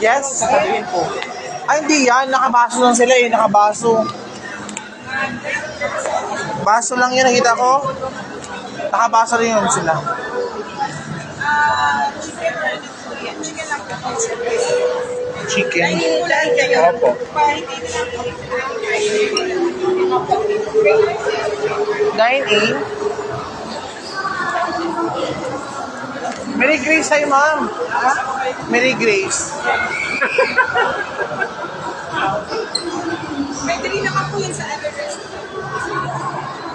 Yes? Sasabihin po. Ay, hindi yan. Nakabaso lang sila eh. Nakabaso. Baso lang yun, nakita ko. Nakabaso rin yun sila. Chicken. Opo. Dine-in. Mary Grace sa'yo, ma'am. Mary Grace. Pwede rin naman po yun sa other restaurant.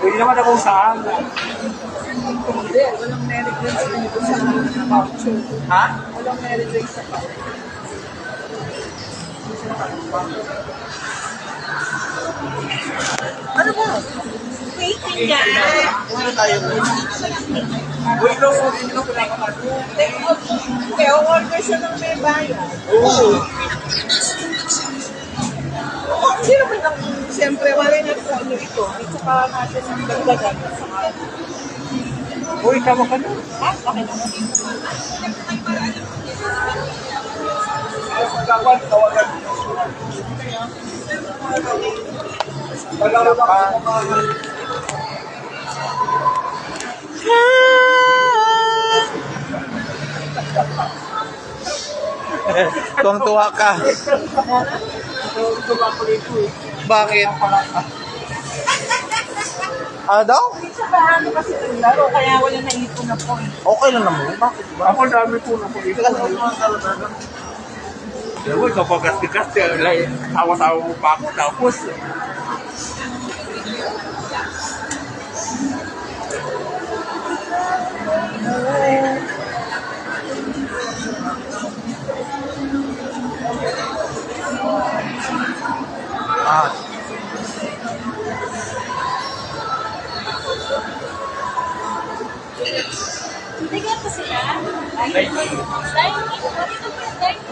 Pwede naman na kung saan. Hindi, walang merit drinks na ito sa voucher. Ha? Walang merit drinks sa voucher. Ano ba? Waiting ka. Ano tayo? Wait lang po, hindi na pinapakado. Kaya order siya ng may bayan. Oo. Sino ba nang, siyempre, wala na ito ano ito. Ito pa natin ang dagdagan. Uy, tama ka na. Ha? Okay na. Kawan, tawagan. Pagkakaroon ka. Tuwang-tuwa ka. Ito ba ako dito eh. Bakit? Ano daw? Hindi siya paano kasi ng laro, kaya wala naipon na point. Okay lang naman. Bakit ba? Ako dami po na po dito. Diba, kapag gastik-gastik, tawa-tawa mo pa ako tapos. Ah. Bigyan ko sila. Like,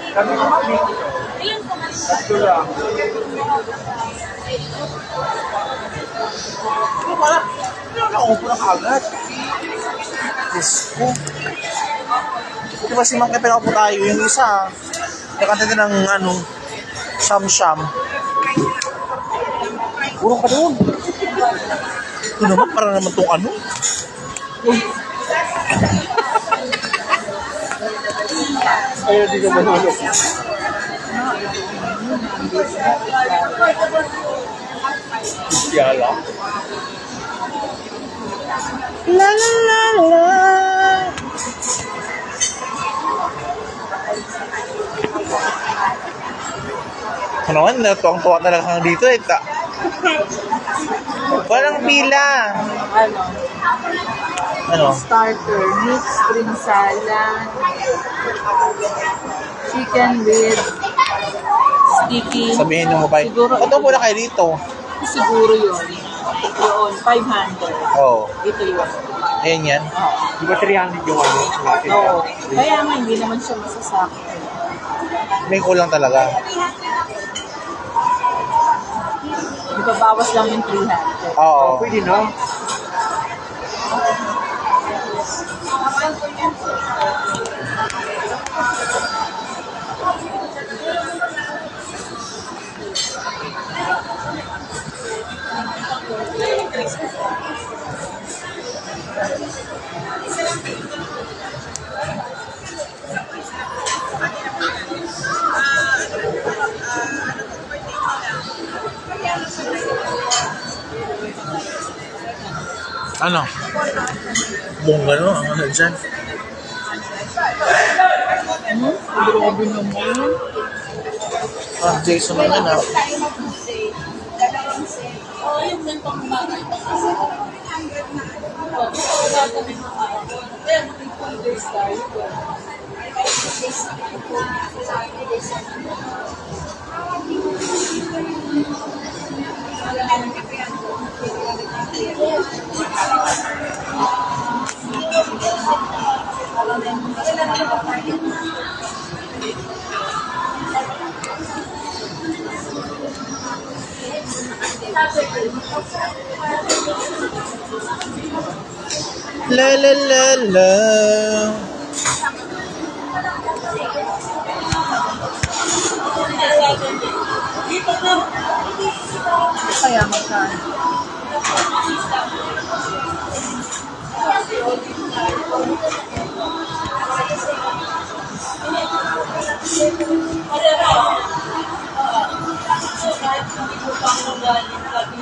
kami naman eh. Ayun po, mas Ito lang. Ano pala? Nakaupo na kagad. Diyos ko. Di ba si Mang Kepe nakaupo tayo? Yung isa, nakanta din ng ano, Sham-Sham. Urong ka doon. Ito naman, para naman itong ano. Ayaw di ka manalo. Yala. La la la la. Ano naman, natuwang-tuwa talaga kang dito eh. Walang pila. Ano? Ano? Starter, mixed spring salad, chicken with sticky. Sabihin mo ba? Siguro, Ba't muna kayo dito? siguro yun. Yun, 500. Oo. Ito yun. Ayan yan. Di ba 300 yung ano? Natin Oo. Kaya nga, hindi naman siya masasakit. May kulang talaga. Ibabawas lang yung 300. Oo. Pwede na. Ano? Bongga no? Ang ano dyan? Grabe naman. Ah, Jason na yan ah. Oo, yung gantong bagay. Ayan, mag-folders tayo. La la la la. Kaya magkano?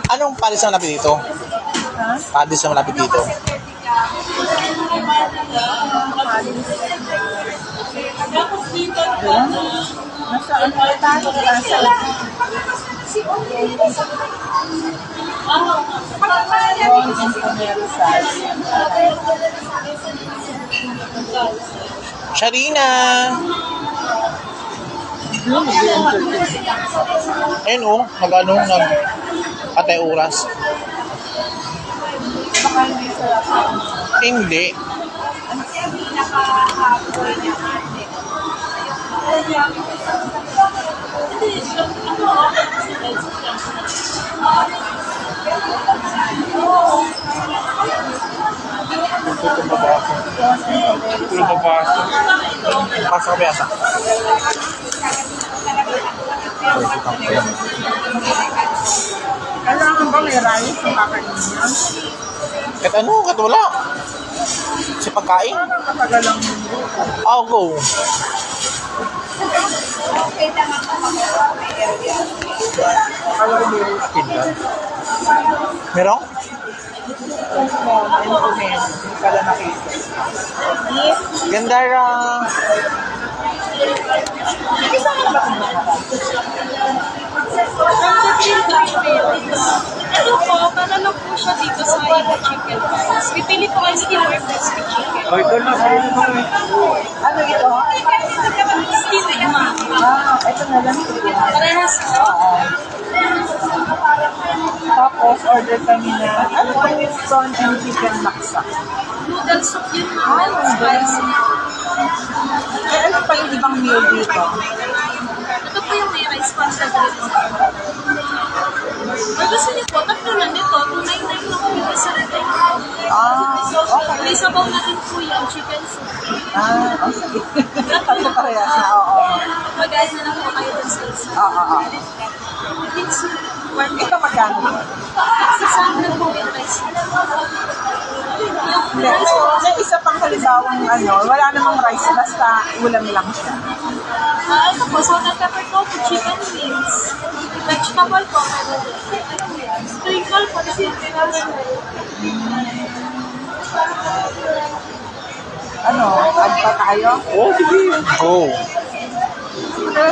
Anong palis ang malapit dito? Ha? Palis ang malapit dito. Doon? Nasa ano tayo? Nasa Long and Camero size. Sharina! Ayun oh, patay oras. Baka hindi sarap. Hindi. Lumabas. Pasok ka yata. Kailangan ba may rice sa kakainin niya? Kahit ano, kahit wala. Kasi pagkain. Parang katagal lang yung buko. I'll go. Alam ko may akin lang. Meron? Small and Camero. Hindi pala nakita. Gandara. Isa ka ba kung Ito po, para lang po siya dito sa Iba Chicken Rice. Pipili po kayo steam or crispy chicken. Oh, ito na. Ano ito? Steam Igma. Ito na lang. Parehas po. Tapos, order kami na, ano ba yung prawn and chicken laksa? Noodle soup yun naman. Spicy. Eh, ano pa yung ibang meal dito? Ito po yung may rice pasta dito. Or gusto niyo po, tatlo na nito. 299 lang po yung isa rin. Okay. May sabaw na din po yung chicken soup. Sige. Tatlo parehas na, oo. Mag-add na lang po kayo dun sa isa. Oo. Chicken soup. Ito magkano? Sa sandal po yung rice. Yung Hindi. rice po. May isa pang halibawang wala namang rice, basta ulam lang siya. Ito po, salt and pepper tofu, chicken wings. Vegetable po. Sprinkle po. Add pa tayo? Oh, sige. Go.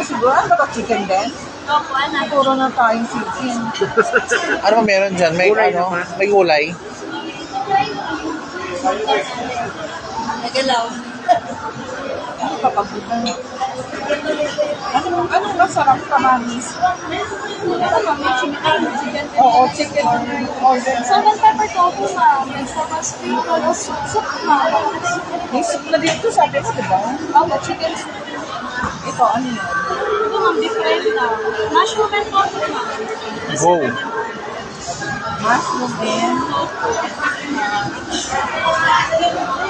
Siguro, ano ba chicken din? Opo, anak. Puro na tayong chicken. Ano ba meron dyan? May Gulay ano? naman. May gulay. Nagalaw. Ano papagutan? Anong masarap ka, mamis? Ito po, may chicken. Oo, chicken order. Salt and pepper tofu, ma'am. Vegetable sprinkle. Soup, ma'am. May soup na dito, sabi ko, diba? Opo, chicken soup. Ito, ano yun? Ito, ma'am, different na. Mushroom and tofu, ma'am. Go. Mushroom din.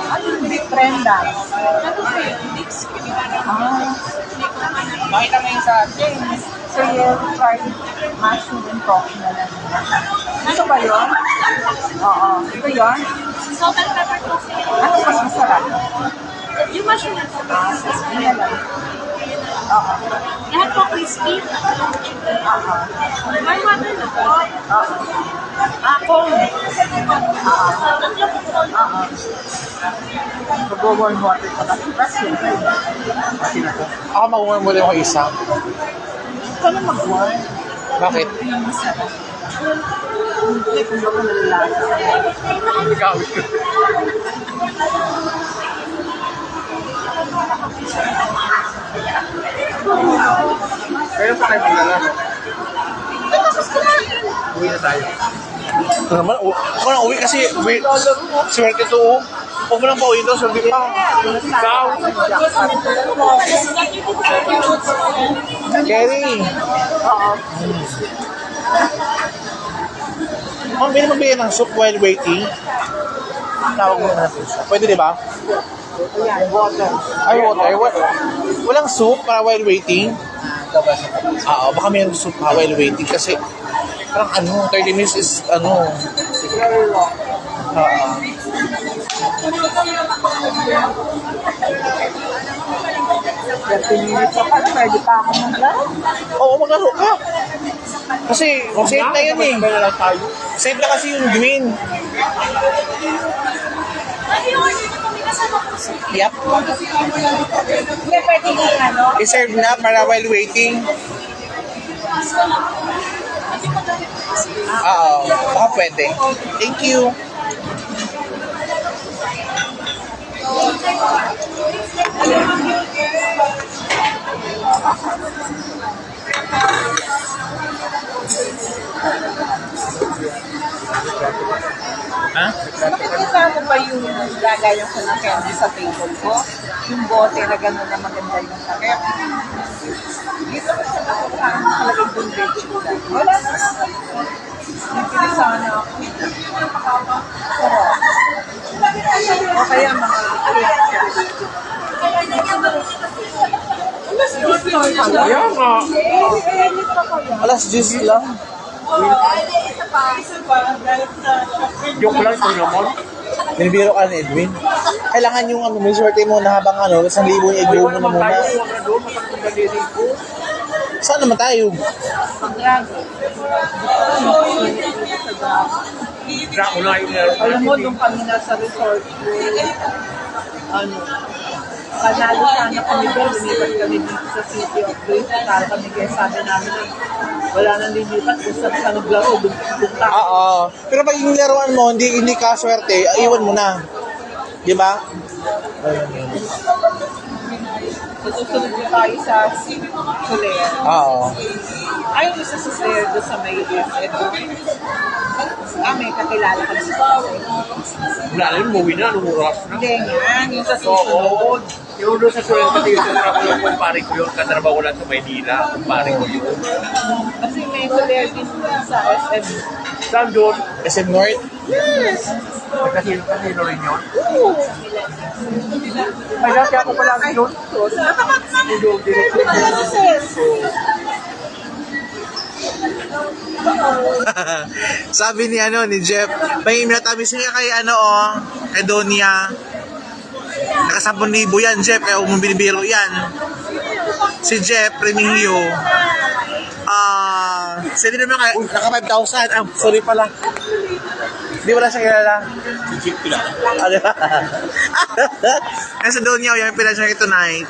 Ano yung beef rendang? Ito po yun, mixed. Makita mo yung sa atin. So, yung fried mushroom and tofu na lang. Ano ba yun? Oo. Ito yun? Salt and pepper tofu. Ano mas masarap? Yung mushroom and tofu. Yun na lang. Oo. Lahat po crispy. Oo. May water na po. Oo. Ako. Tatlo po po. Oo. Mag-warm water pa kasi. Kasi yun. Ako mag-warm muna yung isa. Ikaw na mag-warm. Bakit? Yung masarap. Hindi kung baka nalalasa. Ikaw. Kaya sa tayo na lang. Uwi na tayo. Ito naman, ako na uwi kasi swerte to. Huwag mo nang pauwi ito, swerte pa. Ikaw. Kerry. Oo. Ma'am, pwede magbigay ng soup while waiting? Tawag mo natin siya. Pwede, di ba? Ayan, water. Ay, water. Walang soup para while waiting? Oo, baka may gusto pa while waiting kasi parang 30 minutes is Oo. 30 minutes pa pala, pwede pa ako maglaro. Oo, maglaro ka. Kasi, safe na yun eh. Safe na kasi yung green. Ay, order na kami kasama ko sa Yep. Hindi, pwede yung ano. I-serve na para while waiting. Oo, baka pwede. Thank you. Ha? Nakikita mo ba yung lagayan ko ng candy sa table ko? Yung bote na gano'n na maganda yung takip. Dito ko siya nakasama nakalagay doon rich kulay. Wala na naman yun. Nagpili sana ako. Sarap. O kaya mga Kaya nga. Alas 10 lang. Joke lang ito naman. Binibiro ka ni Edwin. Kailangan yung may swerte mo na habang 1,000 yung i-grow mo na muna. Huwag na doon. Masakit ang daliri ko. Saan naman tayo? Drako na yung meron Alam mo, nung kami nasa resort, panalo sana kami doon, lumipat kami dito sa City of Dreams. Para kami kaya sabi namin wala nang lilipat, kung saan ka naglaro, bukta. Oo. Pero pag yung laruan mo, hindi ka swerte, iwan mo na. Di ba? Susunod na tayo sa Soler. Oo. Ayaw isa sa Soler doon sa may may kakilala kami sa Soler. Wala na yun, umuwi na. Anong oras na? Hindi nga, yung sa Oo. susunod. Yung doon sa Suel, pati yung trabaho ng kumpare ko yun, katrabaho lang sa Maynila, kumpare ko yun. Kasi may Soler din sa SM. Saan doon? SM North? Yes! Kasino rin yun? Ay, dati ako pala doon. Natapat namin. Doon, direct. Sabi ni Jeff, may minatamis niya kay kay Donia. Naka 10,000 yan, Jeff, kaya umibiro yan. Si Jeff Remigio. Sino naman kaya, naka 5,000. Sorry pala. Di wala siya kilala. Si Chip pila. Kaya sa Donia, yung pila siya tonight.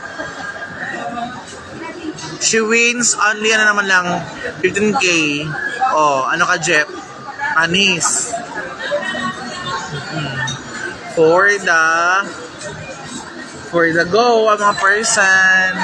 She wins only naman lang 15K. Ano ka, Jeff? Anis. For the go, mga person.